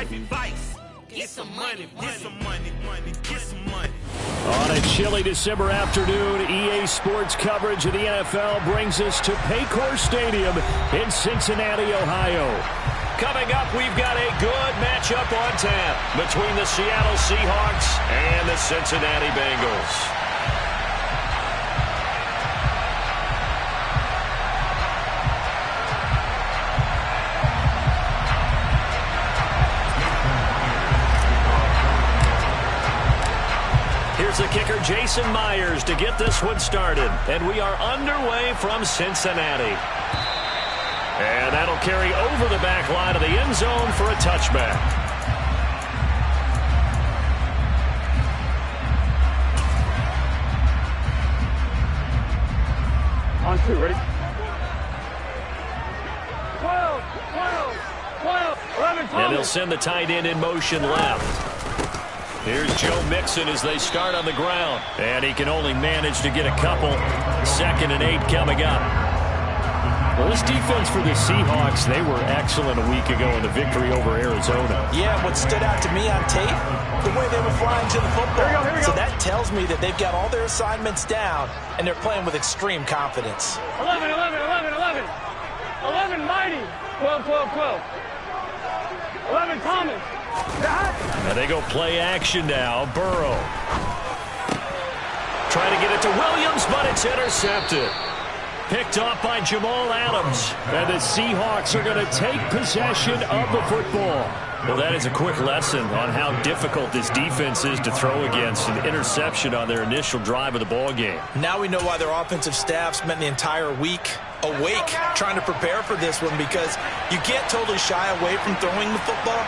advice. Get some money, get some money, get some money. On a chilly December afternoon, EA Sports coverage of the NFL brings us to Paycor Stadium in Cincinnati, Ohio. Coming up, we've got a good matchup on tap between the Seattle Seahawks and the Cincinnati Bengals. Here's the kicker, Jason Myers, to get this one started. And we are underway from Cincinnati. And that'll carry over the back line of the end zone for a touchback. On two, ready? 12, 12, 12, 11, 12. And they'll send the tight end in motion left. Here's Joe Mixon as they start on the ground. And he can only manage to get a couple. 2nd and 8 coming up. Well, this defense for the Seahawks, they were excellent a week ago in the victory over Arizona. Yeah, what stood out to me on tape, the way they were flying to the football. Here we go. So that tells me that they've got all their assignments down, and they're playing with extreme confidence. 11, 11, 11, 11. 11, Mighty. 12, 12, 12. 11, Thomas. And they go play action now. Burrow. Trying to get it to Williams, but it's intercepted. Picked off by Jamal Adams. And the Seahawks are going to take possession of the football. Well, that is a quick lesson on how difficult this defense is to throw against. An interception on their initial drive of the ball game. Now we know why their offensive staff spent the entire week awake trying to prepare for this one, because you can't totally shy away from throwing the football.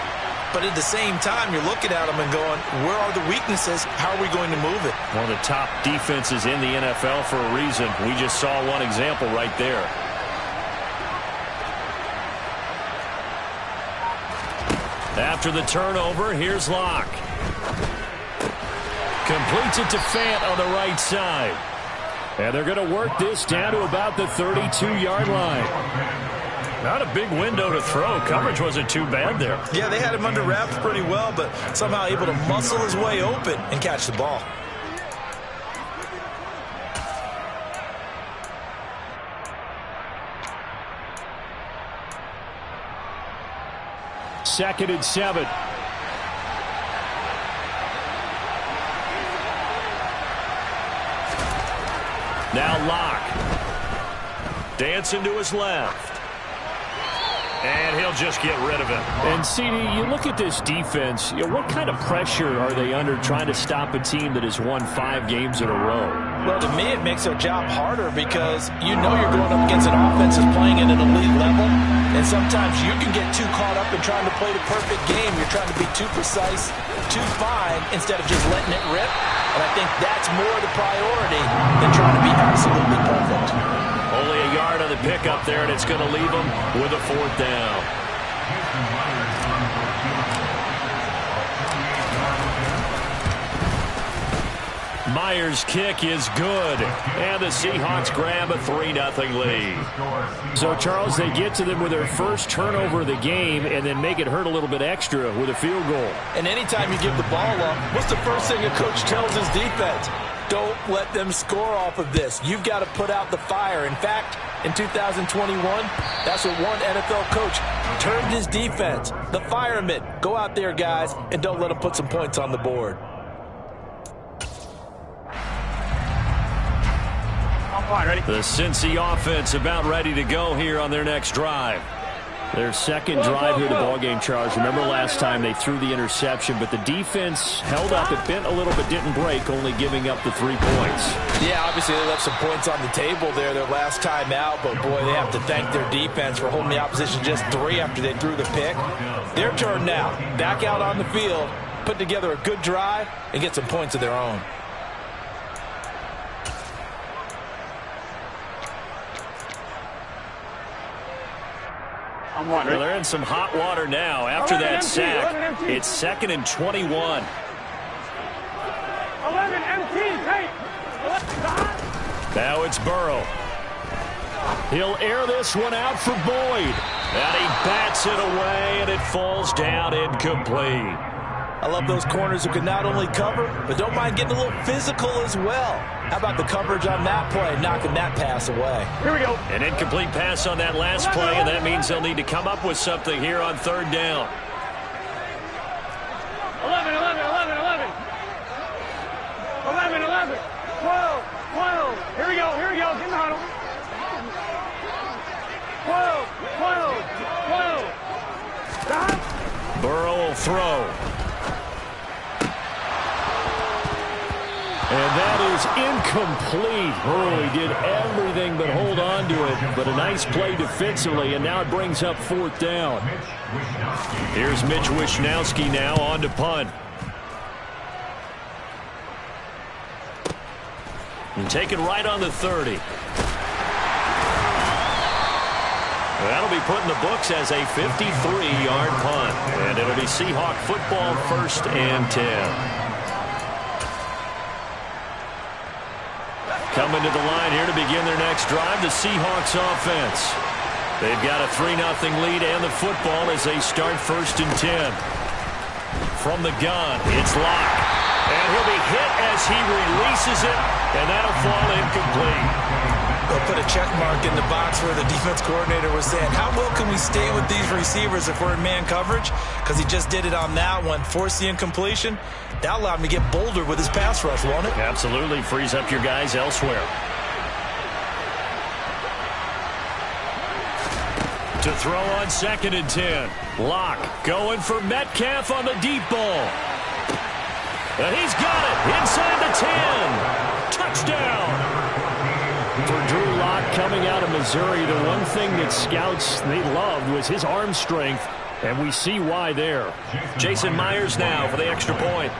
But at the same time, you're looking at them and going, where are the weaknesses? How are we going to move it? One of the top defenses in the NFL for a reason. We just saw one example right there. After the turnover, here's Locke. Completes it to Fant on the right side. And they're going to work this down to about the 32-yard line. Not a big window to throw. Coverage wasn't too bad there. Yeah, they had him under wraps pretty well, but somehow able to muscle his way open and catch the ball. Second and 7. Now Locke. Dancing to his left. And he'll just get rid of it. And, CD, you look at this defense, what kind of pressure are they under trying to stop a team that has won 5 games in a row? Well, to me, it makes their job harder because you know you're going up against an offense that's playing at an elite level, and sometimes you can get too caught up in trying to play the perfect game. You're trying to be too precise, too fine, instead of just letting it rip. And I think that's more the priority than trying to be absolutely perfect. Only a yard on the pickup there, and it's going to leave them with a 4th down. Myers' kick is good, and the Seahawks grab a 3-0 lead. So, Charles, they get to them with their first turnover of the game and then make it hurt a little bit extra with a field goal. And anytime you give the ball up, what's the first thing a coach tells his defense? Don't let them score off of this. You've got to put out the fire. In fact, in 2021, that's what one NFL coach termed his defense, the firemen. Go out there, guys, and don't let them put some points on the board. Ready? The Cincy offense about ready to go here on their next drive. Their second drive here, the ballgame, Charles. Remember last time they threw the interception, but the defense held up. It bent a little but didn't break, only giving up the 3 points. Yeah, obviously they left some points on the table there their last time out, but boy, they have to thank their defense for holding the opposition just 3 after they threw the pick. Their turn now. Back out on the field, put together a good drive, and get some points of their own. Well, they're in some hot water now. After that sack, it's 2nd and 21. 11 MT, hey! Now it's Burrow. He'll air this one out for Boyd. And he bats it away, and it falls down incomplete. I love those corners who can not only cover, but don't mind getting a little physical as well. How about the coverage on that play, knocking that pass away? Here we go. An incomplete pass on that last play, and that means they'll need to come up with something here on third down. 11, 11, 11, 11. 11, 11. 12, 12. Here we go, here we go. Get in the huddle. 12, 12, 12. Stop. Burrow will throw. And that is incomplete. Hurley did everything but hold on to it. But a nice play defensively, and now it brings up fourth down. Here's Mitch Wishnowski now on to punt. And taken right on the 30. That'll be put in the books as a 53-yard punt. And it'll be Seahawk football, 1st and 10. Coming to the line here to begin their next drive, the Seahawks offense. They've got a 3-0 lead and the football as they start 1st and 10. From the gun, it's Locke. And he'll be hit as he releases it, and that'll fall incomplete. They'll put a check mark in the box where the defense coordinator was saying, how well can we stay with these receivers if we're in man coverage? Because he just did it on that one, forced the incompletion. That allowed him to get bolder with his pass rush, won't it? Absolutely. Frees up your guys elsewhere. To throw on 2nd and 10. Locke going for Metcalf on the deep ball. And he's got it inside the 10. Touchdown. For Drew Locke coming out of Missouri, the one thing that scouts they loved was his arm strength. And we see why there. Jason Myers now for the extra point.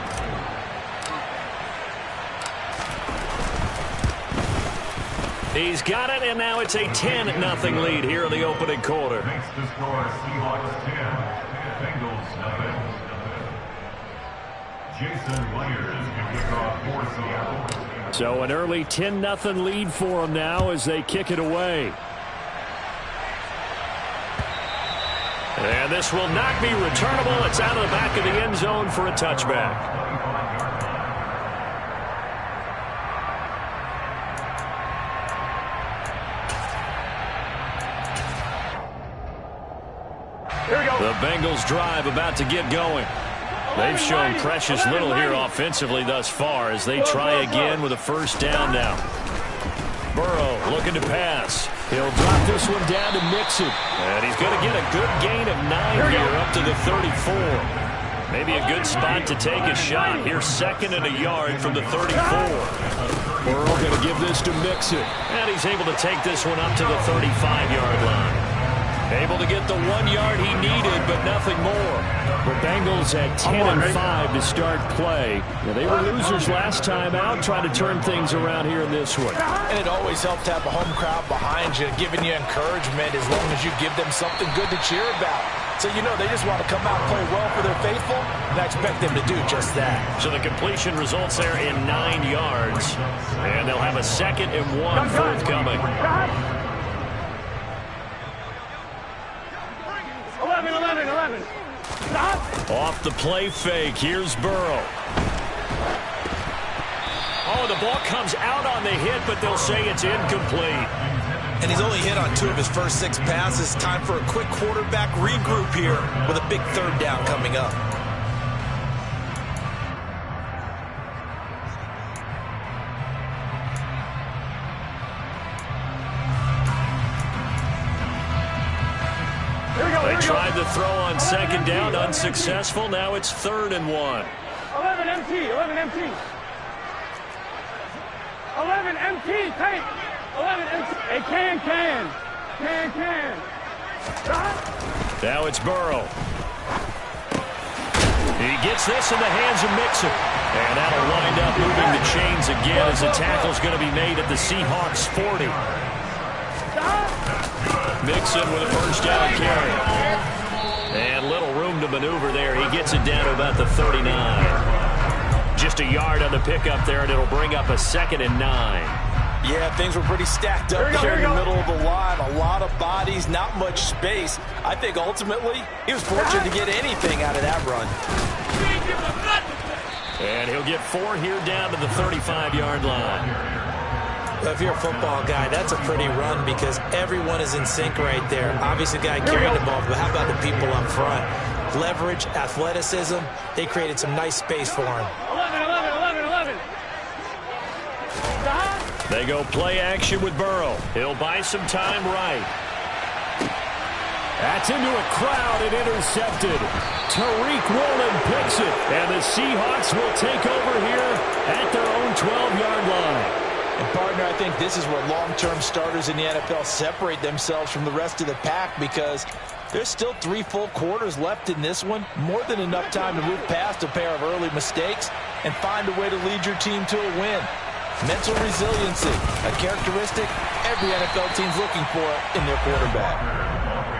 He's got it, and now it's a 10-0 lead here in the opening quarter. Next to score, Seahawks 10, Bengals 0. Jason Myers can kick off for Seattle. So an early 10-0 lead for them now as they kick it away. And this will not be returnable. It's out of the back of the end zone for a touchback. Here we go. The Bengals drive about to get going. They've shown precious little here offensively thus far as they try again with a 1st down now. Burrow looking to pass. He'll drop this one down to Mixon. And he's going to get a good gain of 9 here up to the 34. Maybe a good spot to take a shot. Here's 2nd and a yard from the 34. Burrow going to give this to Mixon. And he's able to take this one up to the 35-yard line. Able to get the 1 yard he needed, but nothing more. The Bengals at 10-5 to start play. Yeah, they were losers last time out, trying to turn things around here in this one. And it always helps to have a home crowd behind you, giving you encouragement as long as you give them something good to cheer about. So, you know, they just want to come out and play well for their faithful, and I expect them to do just that. So the completion results there in 9 yards. And they'll have a 2nd and 1 forthcoming. 11, 11, 11. Stop. Off the play fake, here's Burrow. Oh, the ball comes out on the hit, but they'll say it's incomplete. And he's only hit on 2 of his first 6 passes. Time for a quick quarterback regroup here with a big 3rd down coming up. They tried the throw on 2nd down, unsuccessful. Now it's 3rd and 1. 11 MT, 11 MT. 11 MT, take. 11 MT. Hey, can. Stop. Now it's Burrow. He gets this in the hands of Mixon. And that'll wind up moving the chains again as the tackle's going to be made at the Seahawks 40. Mixon with a 1st down carry. And little room to maneuver there. He gets it down to about the 39. Just a yard on the pickup there, and it'll bring up a 2nd and 9. Yeah, things were pretty stacked up here in the middle of the line. A lot of bodies, not much space. I think ultimately he was fortunate to get anything out of that run. And he'll get 4 here down to the 35-yard line. If you're a football guy, that's a pretty run because everyone is in sync right there. Obviously, the guy carrying the ball, but how about the people up front? Leverage, athleticism, they created some nice space for him. 11. They go play action with Burrow. He'll buy some time right. That's into a crowd and intercepted. Tariq Woolen picks it, and the Seahawks will take over here at their own 12-yard line. And partner, I think this is where long-term starters in the NFL separate themselves from the rest of the pack because there's still 3 full quarters left in this one. More than enough time to move past a pair of early mistakes and find a way to lead your team to a win. Mental resiliency, a characteristic every NFL team's looking for in their quarterback.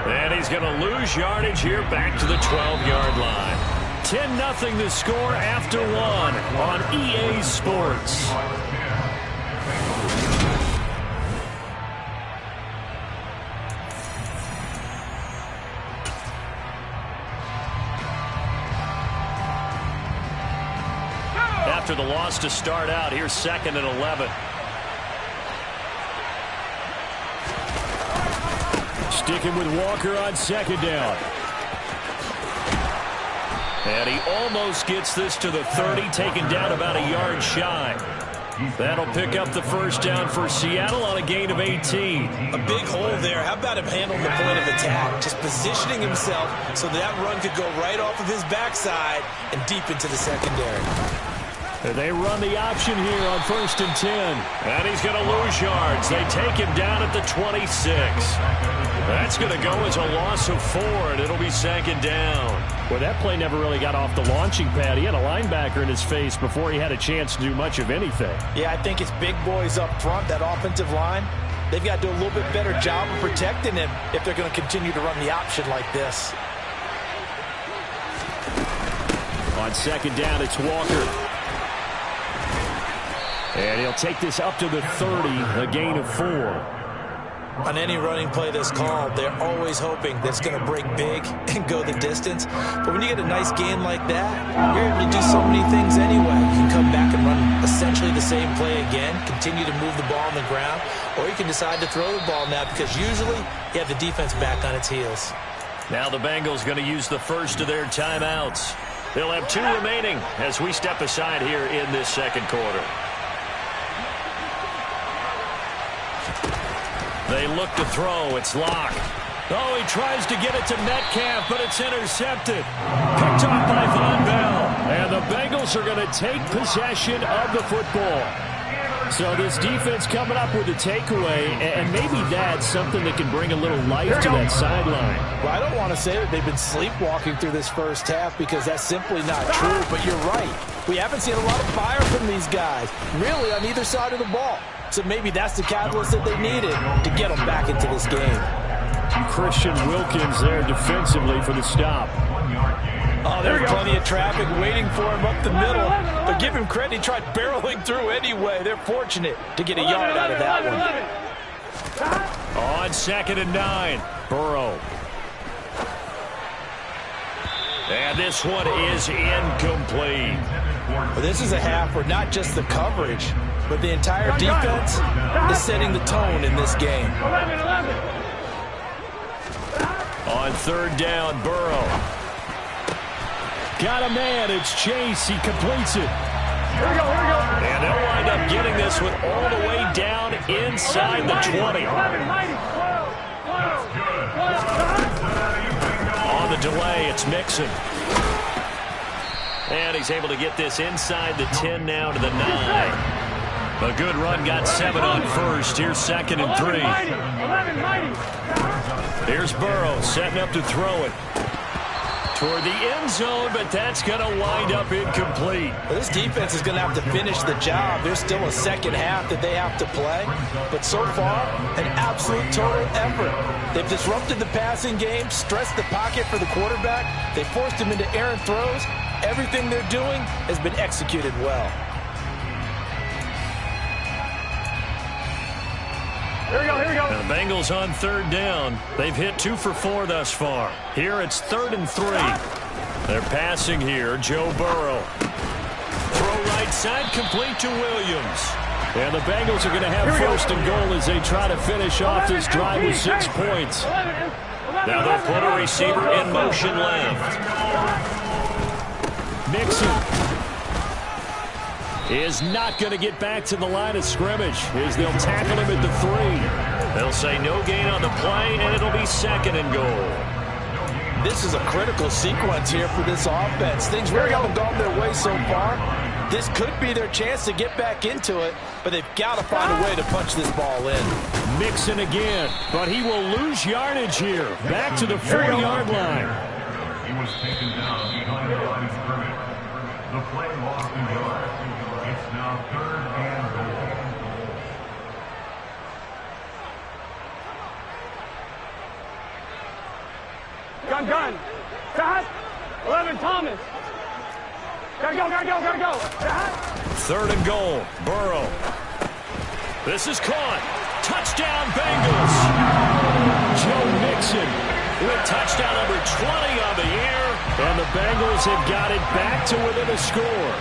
And he's going to lose yardage here back to the 12-yard line. 10-0 the score after 1 on EA Sports. After the loss to start out, here's 2nd and 11. Sticking with Walker on 2nd down. And he almost gets this to the 30, taken down about a yard shy. That'll pick up the first down for Seattle on a gain of 18. A big hole there. How about him handling the point of attack? Just positioning himself so that run could go right off of his backside and deep into the secondary. They run the option here on 1st and 10. And he's going to lose yards. They take him down at the 26. That's going to go as a loss of 4, and it'll be 2nd down. Well, that play never really got off the launching pad. He had a linebacker in his face before he had a chance to do much of anything. Yeah, I think it's big boys up front, that offensive line. They've got to do a little bit better job of protecting him if they're going to continue to run the option like this. On 2nd down, it's Walker. And he'll take this up to the 30, a gain of 4. On any running play that's called, they're always hoping that it's going to break big and go the distance. But when you get a nice gain like that, you're able to do so many things anyway. You can come back and run essentially the same play again, continue to move the ball on the ground, or you can decide to throw the ball now because usually you have the defense back on its heels. Now the Bengals going to use the first of their timeouts. They'll have 2 remaining as we step aside here in this 2nd quarter. They look to throw. It's Locke. Oh, he tries to get it to Metcalf, but it's intercepted. Picked off by Von Bell. And the Bengals are going to take possession of the football. So this defense coming up with a takeaway, and maybe that's something that can bring a little life to that sideline. Well, I don't want to say that they've been sleepwalking through this first half because that's simply not true, but you're right. We haven't seen a lot of fire from these guys, really on either side of the ball. So maybe that's the catalyst that they needed to get them back into this game. Christian Wilkins there defensively for the stop. Oh, there's plenty of traffic waiting for him up the middle. But give him credit, he tried barreling through anyway. They're fortunate to get a yard out of that one. On 2nd and 9, Burrow. And this one is incomplete. Well, this is a half where not just the coverage, but the entire defense is setting the tone in this game. 11. On 3rd down, Burrow. Got a man. It's Chase. He completes it. Here we go. And they'll wind up getting this one all the way down inside the 20. On the delay, it's Mixon. And he's able to get this inside the 10 now to the 9. A good run, got 7 on 1st. Here's 2nd and 3. Here's Burrow setting up to throw it toward the end zone, but that's going to wind up incomplete. Well, this defense is going to have to finish the job. There's still a 2nd half that they have to play. But so far, an absolute total effort. They've disrupted the passing game, stressed the pocket for the quarterback. They forced him into errant throws. Everything they're doing has been executed well. Here we go, here we go. And the Bengals on third down. They've hit 2 for 4 thus far. Here it's 3rd and 3. They're passing here. Joe Burrow. Throw right side, complete to Williams. And the Bengals are going to have 1st and goal as they try to finish off this drive with 6 points. Now they'll put a receiver in motion left. Mixon is not going to get back to the line of scrimmage as they'll tackle him at the 3. They'll say no gain on the play, and it'll be 2nd and goal. This is a critical sequence here for this offense. Things really haven't gone their way so far. This could be their chance to get back into it, but they've got to find a way to punch this ball in. Mixon again, but he will lose yardage here. Back to the 4-yard line. He was taken down behind the line of scrimmage. The play lost in yards. It's now 3rd and goal. Gun. Dad. 11, Thomas. Gotta go. Dad. 3rd and goal. Burrow. This is caught. Touchdown, Bengals. Joe Mixon with touchdown number 20 on the year. And the Bengals have got it back to within a score.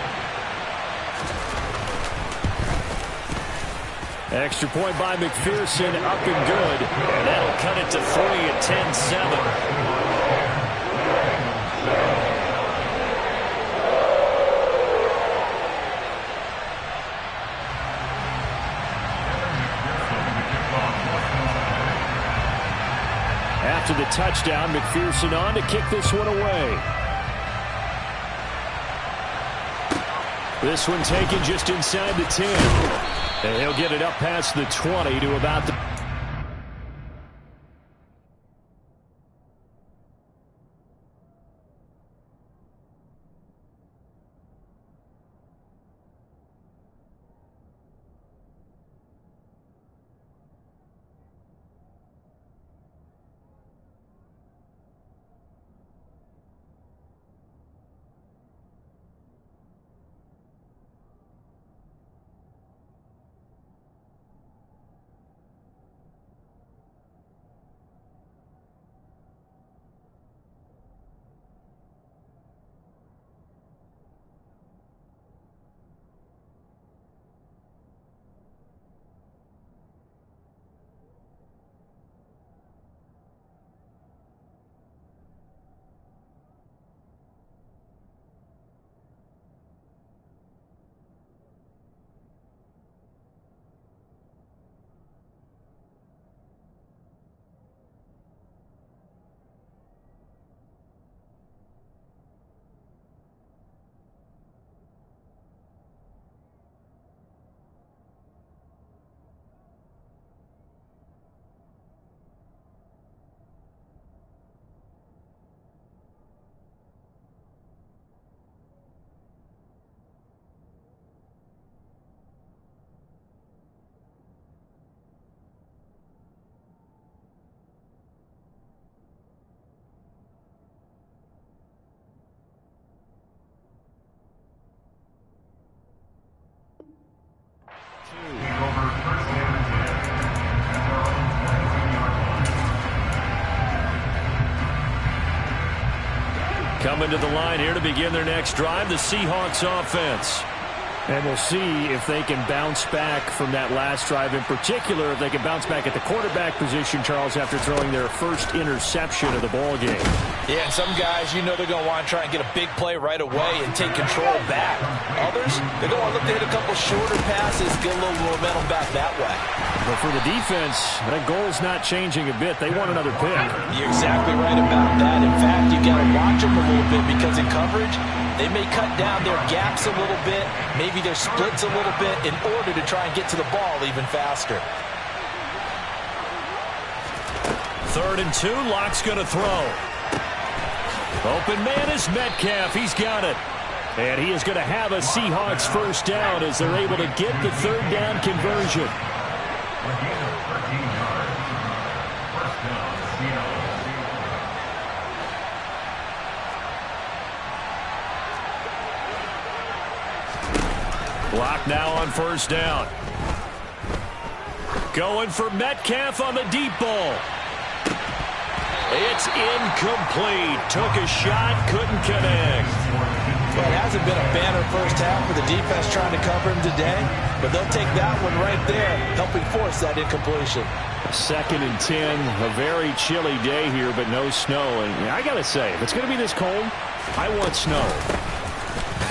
Extra point by McPherson, up and good. And that'll cut it to 3 at 10-7. After the touchdown, McPherson on to kick this one away. This one taken just inside the 10. And he'll get it up past the 20 to about the... Coming to the line here to begin their next drive, the Seahawks offense. And we'll see if they can bounce back from that last drive. In particular, if they can bounce back at the quarterback position, Charles, after throwing their first interception of the ball game. Yeah, and some guys, you know they're going to want to try and get a big play right away and take control back. Others, they're going to look to hit a couple shorter passes, get a little momentum back that way. But for the defense, that goal's not changing a bit. They want another pick. You're exactly right about that. In fact, you got to watch them a little bit because in coverage, they may cut down their gaps a little bit, maybe their splits a little bit in order to try and get to the ball even faster. 3rd and 2, Locke's going to throw. Open man is Metcalf. He's got it. And he is going to have a Seahawks first down as they're able to get the 3rd down conversion. Block now on 1st down. Going for Metcalf on the deep ball. It's incomplete. Took a shot, couldn't connect. Well, it hasn't been a banner first half for the defense trying to cover him today, but they'll take that one right there, helping force that incompletion. 2nd and 10, a very chilly day here, but no snow. And I got to say, if it's going to be this cold, I want snow.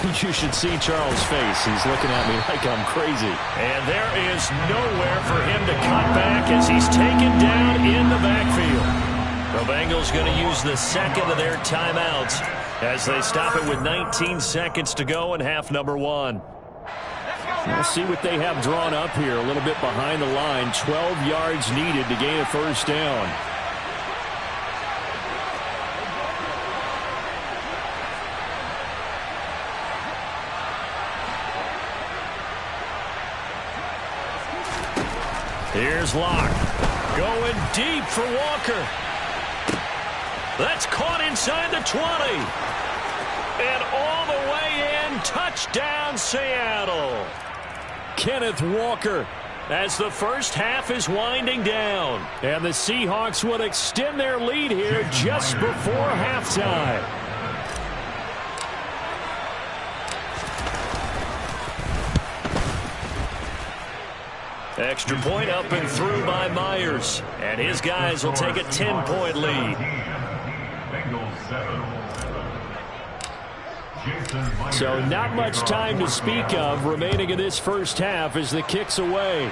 You should see Charles' face. He's looking at me like I'm crazy. And there is nowhere for him to cut back as he's taken down in the backfield. The Bengals going to use the second of their timeouts as they stop it with 19 seconds to go in half number 1. We'll see what they have drawn up here. A little bit behind the line. 12 yards needed to gain a first down. Here's Locke. Going deep for Walker. That's caught inside the 20. And all the way in. Touchdown, Seattle. Kenneth Walker as the first half is winding down. And the Seahawks will extend their lead here just before halftime. Extra point up and through by Myers. And his guys will take a 10-point lead. So not much time to speak of remaining in this first half as the kick's away.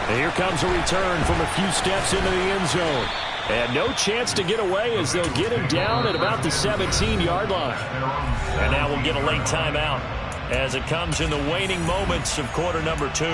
And here comes a return from a few steps into the end zone. And no chance to get away as they'll get him down at about the 17-yard line. And now we'll get a late timeout as it comes in the waning moments of quarter number 2.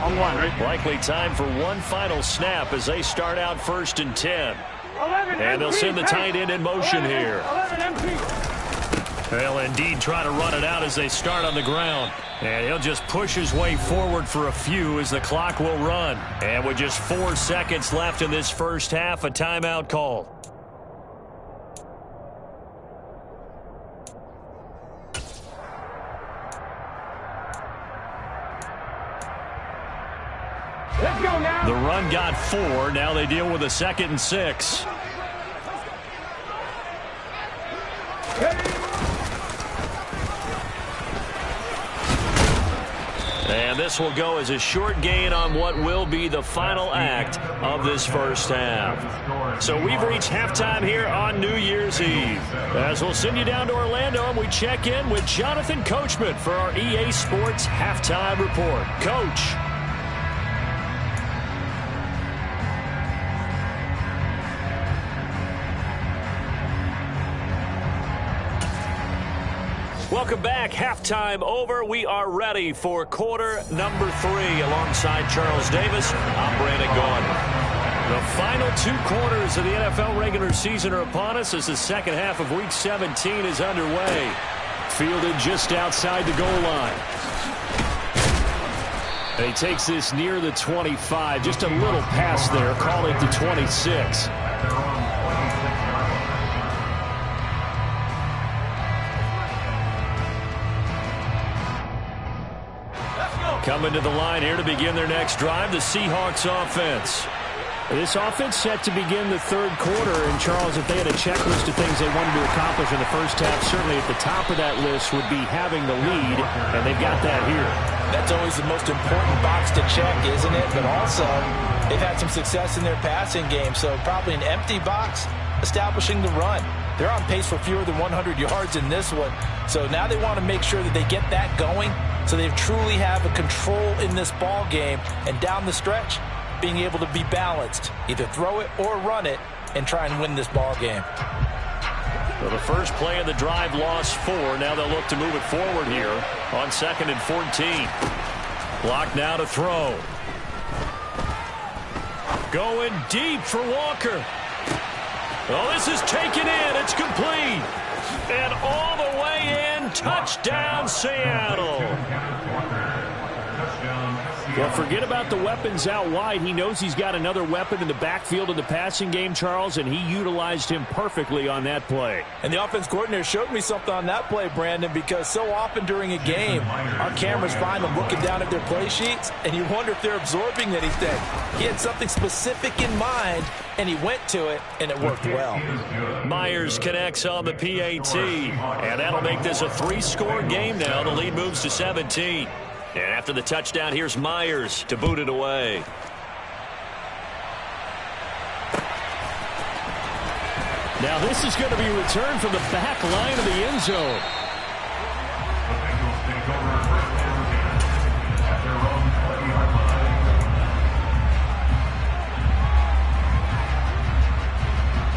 On one, right? Likely time for one final snap as they start out 1st and 10. 11 And they'll MP, send the tight end in motion here. 11 MP. They'll indeed try to run it out as they start on the ground. And he'll just push his way forward for a few as the clock will run. And with just 4 seconds left in this first half, a timeout call. Let's go now. The run got 4. Now they deal with a 2nd and 6. And this will go as a short gain on what will be the final act of this first half. So we've reached halftime here on New Year's Eve. As we'll send you down to Orlando and we check in with Jonathan Coachman for our EA Sports Halftime Report. Coach. Welcome back. Halftime over. We are ready for quarter number 3 alongside Charles Davis. I'm Brandon Gordon. The final 2 quarters of the NFL regular season are upon us as the second half of Week 17 is underway. Fielded just outside the goal line. And he takes this near the 25. Just a little pass there. Call it the 26. Coming to the line here to begin their next drive, the Seahawks offense. This offense set to begin the 3rd quarter. And, Charles, if they had a checklist of things they wanted to accomplish in the first half, certainly at the top of that list would be having the lead, and they've got that here. That's always the most important box to check, isn't it? But also, they've had some success in their passing game, so probably an empty box establishing the run. They're on pace for fewer than 100 yards in this one, so now they want to make sure that they get that going so they truly have a control in this ball game, and down the stretch, being able to be balanced, either throw it or run it, and try and win this ball game. Well, the first play of the drive lost 4. Now they'll look to move it forward here on 2nd and 14. Block now to throw. Going deep for Walker. Oh, this is taken in. It's complete. And all the way in. Touchdown, Seattle. Touchdown, Well, forget about the weapons out wide. He knows he's got another weapon in the backfield of the passing game, Charles, and he utilized him perfectly on that play. And the offense coordinator showed me something on that play, Brandon, because so often during a game, our cameras find them looking down at their play sheets, and you wonder if they're absorbing anything. He had something specific in mind, and he went to it, and it worked well. Myers connects on the PAT, and that'll make this a three-score game now. The lead moves to 17. And after the touchdown, here's Myers to boot it away. Now this is going to be returned from the back line of the end zone. The Bengals take over first down at their own 20-yard line.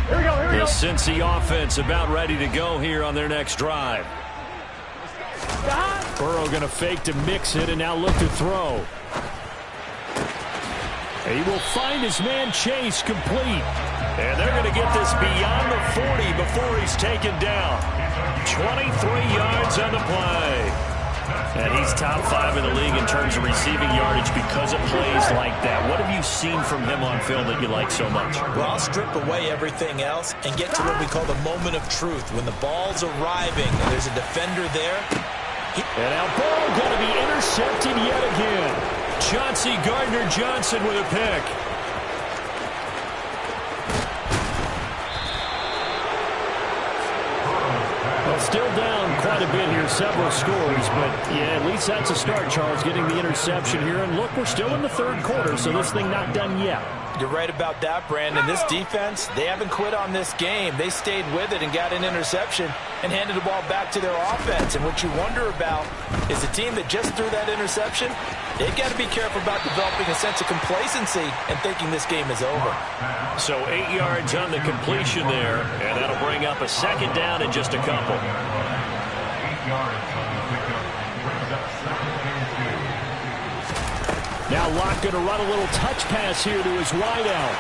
Here we go, here we The go. Cincy offense about ready to go here on their next drive. Burrow going to fake to mix it and now look to throw. He will find his man Chase complete. And they're going to get this beyond the 40 before he's taken down. 23 yards on the play. And he's top 5 in the league in terms of receiving yardage because of plays like that. What have you seen from him on film that you like so much? Well, I'll strip away everything else and get to what we call the moment of truth. When the ball's arriving and there's a defender there. And now Burrow going to be intercepted yet again. Chauncey Gardner-Johnson with a pick. Well, still down quite a bit here, several scores, but yeah, at least that's a start, Charles, getting the interception here. And look, we're still in the third quarter, so this thing not done yet. You're right about that, Brandon. This defense, they haven't quit on this game. They stayed with it and got an interception and handed the ball back to their offense. And what you wonder about is the team that just threw that interception, they've got to be careful about developing a sense of complacency and thinking this game is over. So 8 yards on the completion there, and that'll bring up a second down in just a couple. 8 yards on the pickup. Brings up second and 2. Now Locke going to run a little touch pass here to his wideout.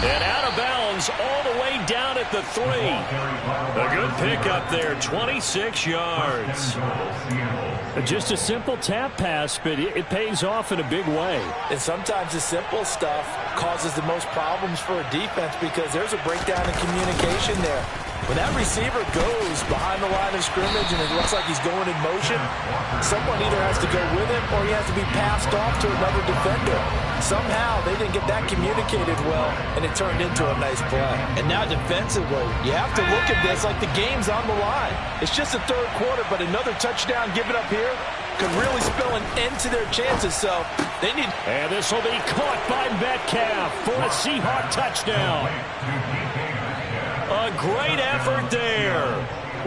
And out of bounds all the way down at the 3. A good pickup there, 26 yards. Just a simple tap pass, but it pays off in a big way. And sometimes the simple stuff causes the most problems for a defense because there's a breakdown in communication there. When that receiver goes behind the line of scrimmage and it looks like he's going in motion, someone either has to go with him or he has to be passed off to another defender. Somehow they didn't get that communicated well, and it turned into a nice play. And now defensively, you have to look at this like the game's on the line. It's just the third quarter, but another touchdown given up here could really spell an end to their chances, so they need... And this will be caught by Metcalf for a Seahawk touchdown. A great effort there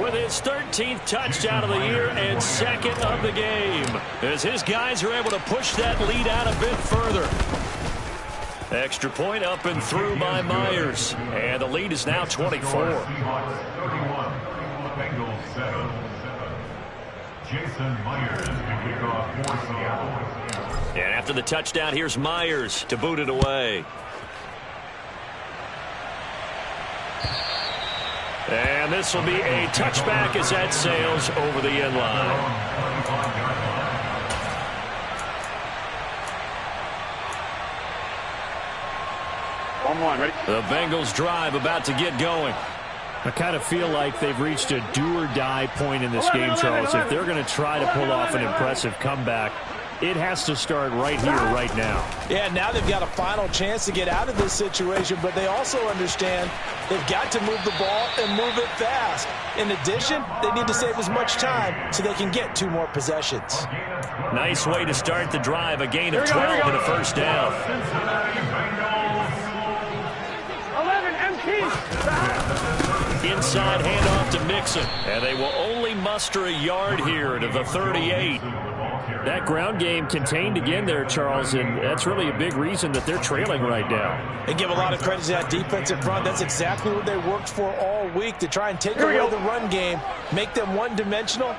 with his 13th touchdown of the year and second of the game as his guys are able to push that lead out a bit further. Extra point up and through by Myers, and the lead is now 24. 31, Bengals 7. Jason Myers to kick off for Seattle. And after the touchdown, here's Myers to boot it away. And this will be a touchback as that sails over the end line. One, ready? The Bengals drive about to get going. I kind of feel like they've reached a do-or-die point in this game, Charles. If they're going to try to pull off an impressive comeback, it has to start right here, right now. Yeah, now they've got a final chance to get out of this situation, but they also understand they've got to move the ball and move it fast. In addition, they need to save as much time so they can get 2 more possessions. Nice way to start the drive, a gain of 12 and a first down. 11 empty. Inside handoff to Mixon, and they will only muster a yard here to the 38. That ground game contained again there, Charles, and that's really a big reason that they're trailing right now. They give a lot of credit to that defensive front. That's exactly what they worked for all week, to try and take away the run game, make them one-dimensional.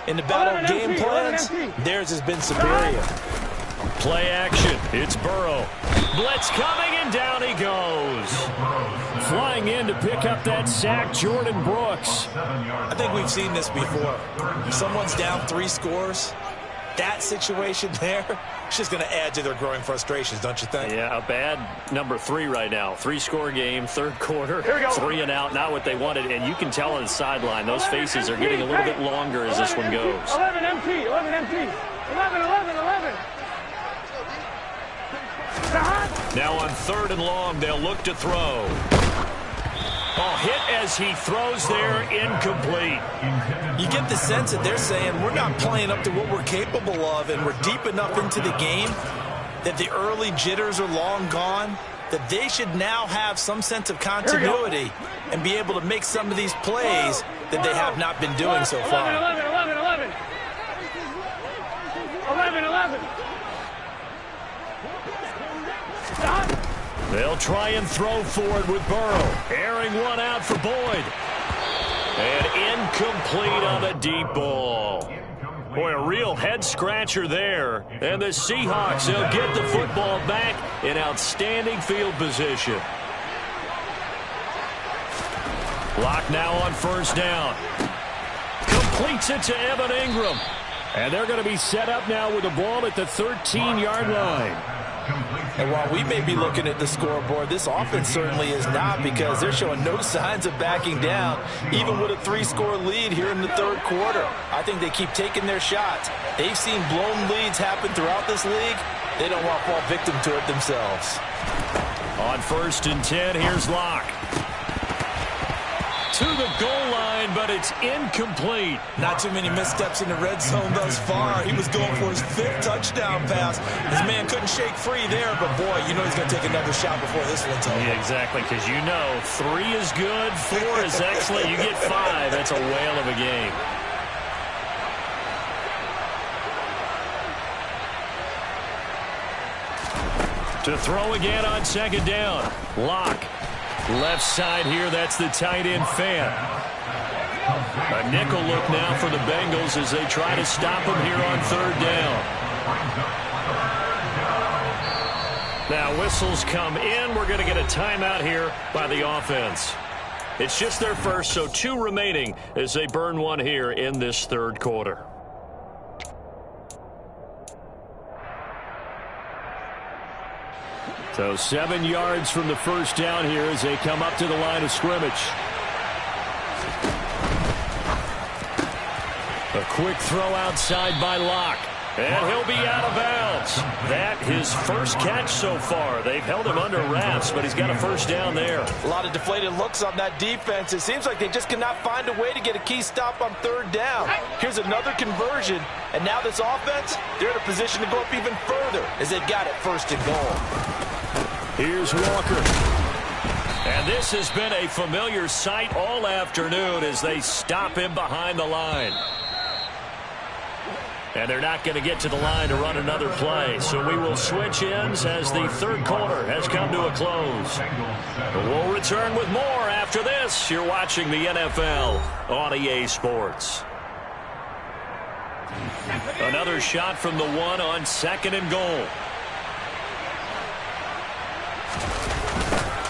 In the battle of game plans, theirs has been superior. Play action. It's Burrow. Blitz coming, and down he goes. Flying in to pick up that sack, Jordan Brooks. I think we've seen this before. Someone's down 3 scores. that situation there, it's just going to add to their growing frustrations, don't you think? Yeah, a bad number 3 right now. 3-score game, third quarter, 3 and out, not what they wanted. And you can tell on the sideline, those faces are getting a little bit longer as this one goes. 11 empty, 11 empty. 11, 11, 11. Now on 3rd and long, they'll look to throw. Oh, hit as he throws there, incomplete. You get the sense that they're saying we're not playing up to what we're capable of, and we're deep enough into the game that the early jitters are long gone, that they should now have some sense of continuity and be able to make some of these plays that they have not been doing so far. 11, 11, 11. 11, 11. Stop. They'll try and throw forward with Burrow. Airing one out for Boyd. And incomplete on the deep ball. Boy, a real head-scratcher there. And the Seahawks, they'll get the football back in outstanding field position. Block now on 1st down. Completes it to Evan Ingram. And they're going to be set up now with the ball at the 13-yard line. And while we may be looking at the scoreboard, this offense certainly is not, because they're showing no signs of backing down, even with a 3-score lead here in the 3rd quarter. I think they keep taking their shots. They've seen blown leads happen throughout this league. They don't want to fall victim to it themselves. On 1st and 10, here's Locke. To the goal line, but it's incomplete. Not too many missteps in the red zone thus far. He was going for his 5th touchdown pass. His man couldn't shake free there, but boy, you know he's going to take another shot before this one's over. Yeah, exactly, because you know 3 is good, 4 is excellent. You get 5, that's a whale of a game. To throw again on 2nd down. Locke. Left side here, that's the tight end Fan. A nickel look now for the Bengals as they try to stop him here on 3rd down. Now whistles come in. We're going to get a timeout here by the offense. It's just their first, so 2 remaining as they burn one here in this 3rd quarter. So 7 yards from the 1st down here as they come up to the line of scrimmage. A quick throw outside by Locke. And he'll be out of bounds. That his first catch so far. They've held him under wraps, but he's got a 1st down there. A lot of deflated looks on that defense. It seems like they just cannot find a way to get a key stop on 3rd down. Here's another conversion, and now this offense, they're in a position to go up even further as they've got it 1st and goal. Here's Walker. And this has been a familiar sight all afternoon as they stop him behind the line. And they're not going to get to the line to run another play. So we will switch ends as the 3rd quarter has come to a close. We'll return with more after this. You're watching the NFL on EA Sports. Another shot from the 1 on 2nd and goal.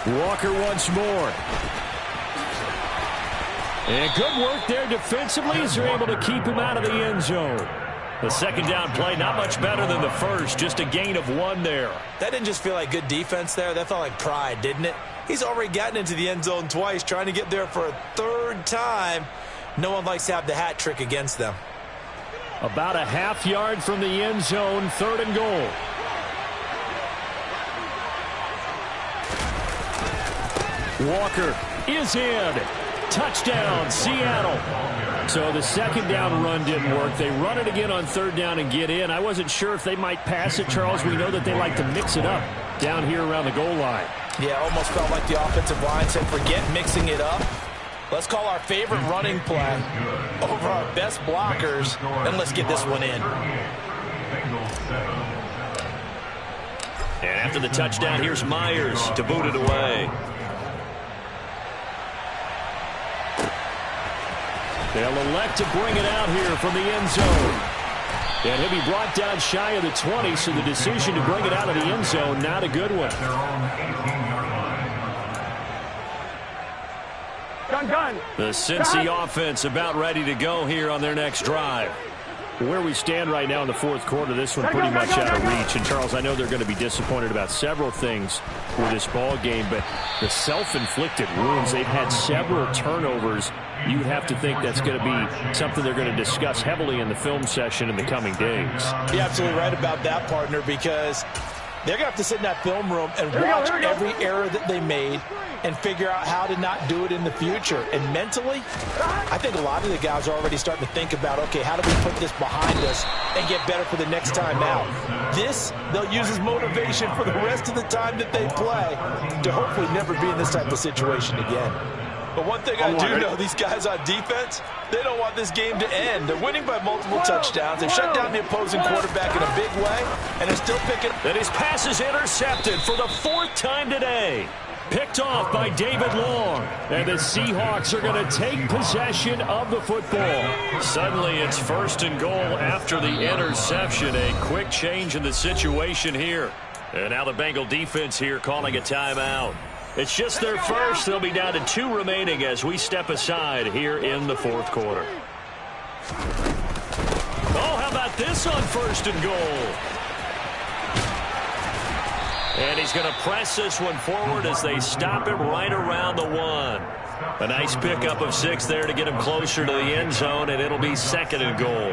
Walker once more. And good work there defensively as they're able to keep him out of the end zone. The 2nd down play, not much better than the 1st, just a gain of 1 there. That didn't just feel like good defense there. That felt like pride, didn't it? He's already gotten into the end zone twice, trying to get there for a 3rd time. No one likes to have the hat trick against them. About a half yard from the end zone, 3rd and goal. Walker is in. Touchdown, Seattle. So the 2nd down run didn't work. They run it again on 3rd down and get in. I wasn't sure if they might pass it, Charles. We know that they like to mix it up down here around the goal line. Yeah, almost felt like the offensive line said, forget mixing it up. Let's call our favorite running play over our best blockers, and let's get this one in. And after the touchdown, here's Myers to boot it away. They'll elect to bring it out here from the end zone. And he'll be brought down shy of the 20, so the decision to bring it out of the end zone, not a good one. Gun. The Cincy offense about ready to go here on their next drive. Where we stand right now in the fourth quarter, this one pretty much out of reach. And, Charles, I know they're going to be disappointed about several things with this ball game, but the self-inflicted wounds, they've had several turnovers. You'd have to think that's going to be something they're going to discuss heavily in the film session in the coming days. You're absolutely right about that, partner, because they're going to have to sit in that film room and watch every error that they made and figure out how to not do it in the future. And mentally, I think a lot of the guys are already starting to think about, okay, how do we put this behind us and get better for the next time out? This, they'll use as motivation for the rest of the time that they play to hopefully never be in this type of situation again. But one thing I do know, these guys on defense, they don't want this game to end. They're winning by multiple touchdowns. They've shut down the opposing quarterback in a big way, and they're still picking. And his pass is intercepted for the fourth time today. Picked off by David Long. And the Seahawks are going to take possession of the football. Suddenly it's 1st and goal after the interception. A quick change in the situation here. And now the Bengal defense here calling a timeout. It's just their first. They'll be down to 2 remaining as we step aside here in the fourth quarter. Oh, how about this on 1st and goal? And he's going to press this one forward as they stop him right around the 1. A nice pickup of 6 there to get him closer to the end zone, and it'll be 2nd and goal.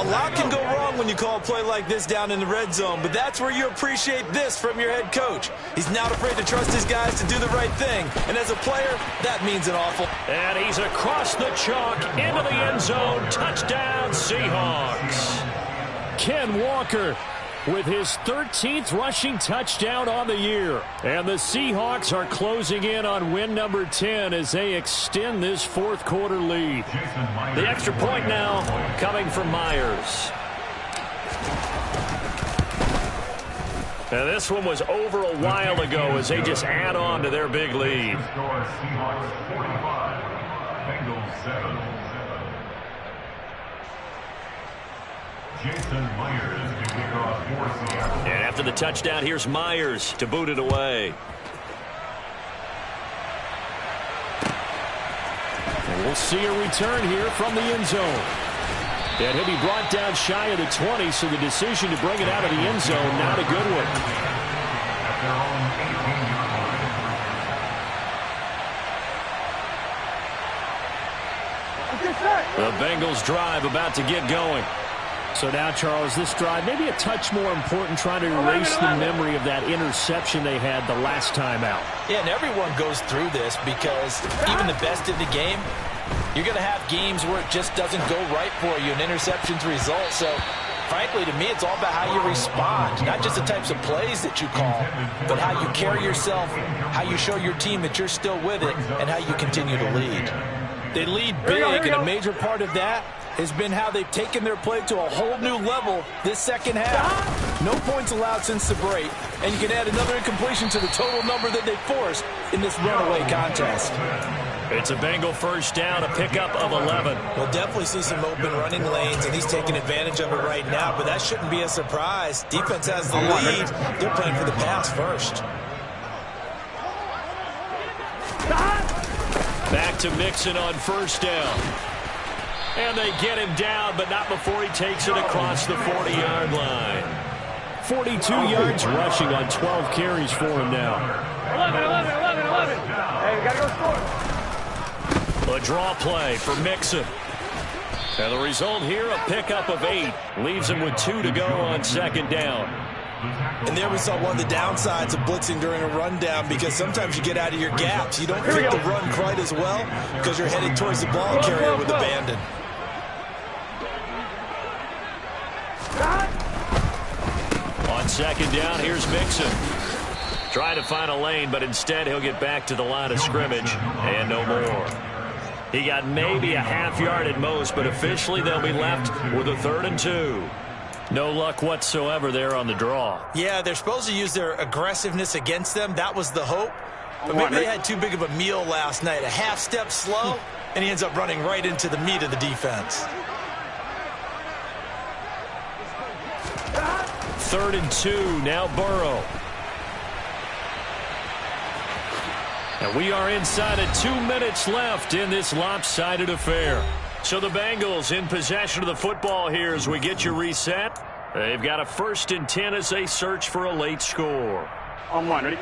A lot can go wrong when you call a play like this down in the red zone, but that's where you appreciate this from your head coach. He's not afraid to trust his guys to do the right thing, and as a player, that means an awful. And he's across the chalk into the end zone. Touchdown, Seahawks. Ken Walker with his 13th rushing touchdown on the year. And the Seahawks are closing in on win number 10 as they extend this fourth quarter lead. The extra point now coming from Myers. And this one was over a while ago as they just add on to their big lead. Seahawks 45, Bengals 7. Jason Myers to kick off for Seattle. And after the touchdown, here's Myers to boot it away. And we'll see a return here from the end zone. And he'll be brought down shy of the 20, so the decision to bring it out of the end zone, not a good one. At their own 18-yard line. The Bengals drive about to get going. So now, Charles, this drive maybe a touch more important, trying to erase the memory of that interception they had the last time out. Yeah, and everyone goes through this because even the best in the game, you're going to have games where it just doesn't go right for you, and interceptions result. So, frankly, to me, it's all about how you respond, not just the types of plays that you call, but how you carry yourself, how you show your team that you're still with it, and how you continue to lead. They lead big, and a major part of that has been how they've taken their play to a whole new level this second half. No points allowed since the break, and you can add another incompletion to the total number that they forced in this runaway contest. It's a Bengal first down, a pickup of 11. We'll definitely see some open running lanes, and he's taking advantage of it right now, but that shouldn't be a surprise. Defense has the lead. They're playing for the pass first. Back to Mixon on first down. And they get him down, but not before he takes it across the 40-yard line. 42 yards rushing on 12 carries for him now. 11. Hey, we got to go score. A draw play for Mixon. And the result here, a pickup of 8. Leaves him with 2 to go on second down. And there we saw one of the downsides of blitzing during a rundown, because sometimes you get out of your gaps. You don't fit the run quite as well because you're headed towards the ball carrier with abandon. On second down, here's Mixon. Trying to find a lane, but instead he'll get back to the line of scrimmage and no more. He got maybe a half yard at most, but officially they'll be left with a 3rd and 2. No luck whatsoever there on the draw. Yeah, they're supposed to use their aggressiveness against them. That was the hope. But maybe they had too big of a meal last night. A half step slow, and he ends up running right into the meat of the defense. 3rd and 2, now Burrow. And we are inside of 2 minutes left in this lopsided affair. So the Bengals in possession of the football here as we get you reset. They've got a 1st and 10 as they search for a late score. On one, ready?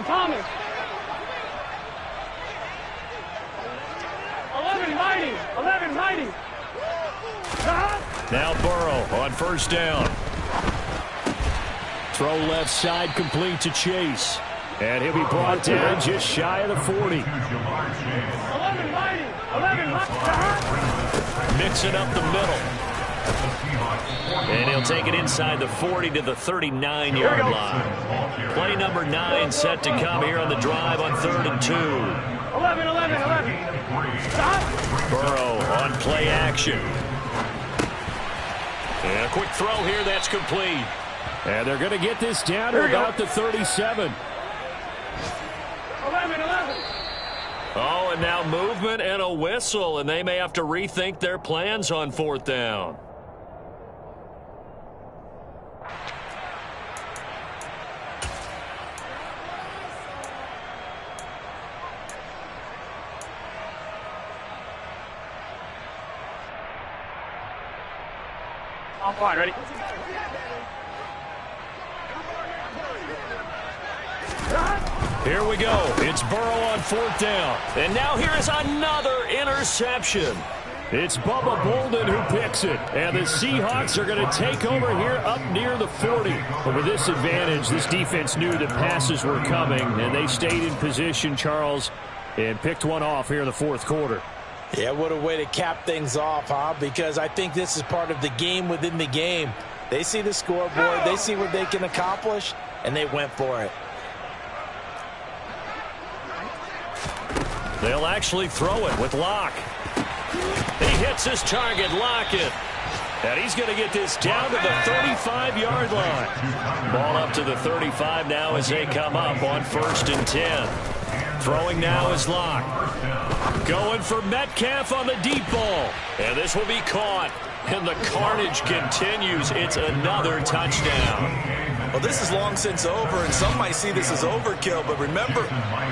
Thomas. 11 Mighty. 11 Mighty. Now Burrow on 1st down. Throw left side complete to Chase. And he'll be brought down just shy of the 40. 11 Mighty. 11 Mighty. Mixing up the middle. And he'll take it inside the 40 to the 39-yard line. Play number 9 set to come here on the drive on 3rd and 2. 11, 11, 11. Stop. Burrow on play action. And a quick throw here, that's complete. And they're going to get this down to about the 37. 11, 11. Oh, and now movement and a whistle, and they may have to rethink their plans on 4th down. I'm fine, ready? Here we go. It's Burrow on 4th down. And now here is another interception. It's Bubba Bolden who picks it. And the Seahawks are going to take over here up near the 40. But with this advantage, this defense knew that passes were coming, and they stayed in position, Charles, and picked one off here in the 4th quarter. Yeah, what a way to cap things off, huh? Because I think this is part of the game within the game. They see the scoreboard, they see what they can accomplish, and they went for it. They'll actually throw it with Locke. He hits his target, Lockett. And he's going to get this down to the 35-yard line. Ball up to the 35 now as they come up on 1st and 10. Throwing now is Locke. Going for Metcalf on the deep ball. And this will be caught. And the carnage continues. It's another touchdown. Well, this is long since over, and some might see this as overkill. But remember,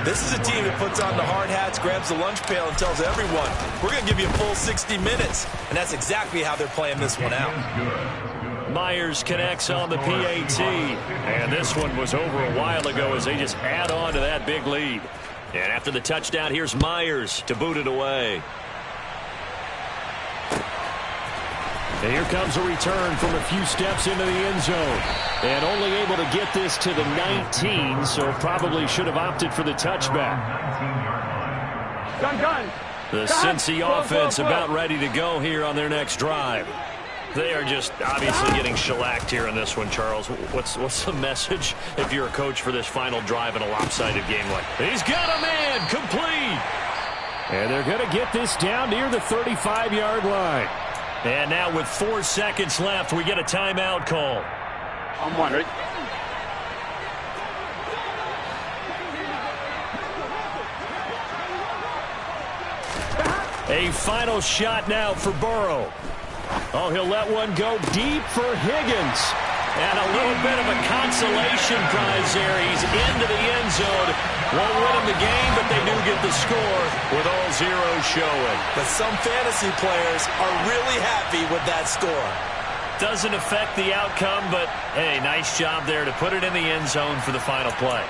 this is a team that puts on the hard hats, grabs the lunch pail, and tells everyone, we're going to give you a full 60 minutes. And that's exactly how they're playing this one out. Myers connects on the PAT. And this one was over a while ago as they just add on to that big lead. And after the touchdown, here's Myers to boot it away. And here comes a return from a few steps into the end zone. And only able to get this to the 19, so probably should have opted for the touchback. Done. The Cincy offense about ready to go here on their next drive. They are just obviously getting shellacked here in this one, Charles. What's the message if you're a coach for this final drive in a lopsided game like that? He's got a man, complete. And they're going to get this down near the 35-yard line. And now with 4 seconds left, we get a timeout call. I'm one, ready? A final shot now for Burrow. Oh, he'll let one go deep for Higgins. And a little bit of a consolation prize there. He's into the end zone. Won't win him the game, but they do get the score with all zeros showing. But some fantasy players are really happy with that score. Doesn't affect the outcome, but, hey, nice job there to put it in the end zone for the final play.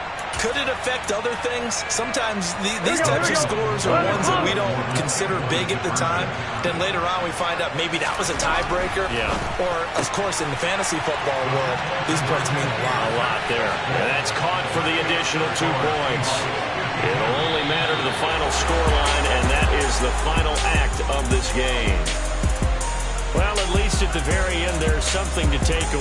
Could it affect other things? Sometimes these types of scores are ones that we don't consider big at the time. Then later on we find out maybe that was a tiebreaker. Yeah. Or, of course, in the fantasy football world, these points mean a lot. A lot there. And that's caught for the additional 2 points. It'll only matter to the final scoreline, and that is the final act of this game. Well, at least at the very end, there's something to take away.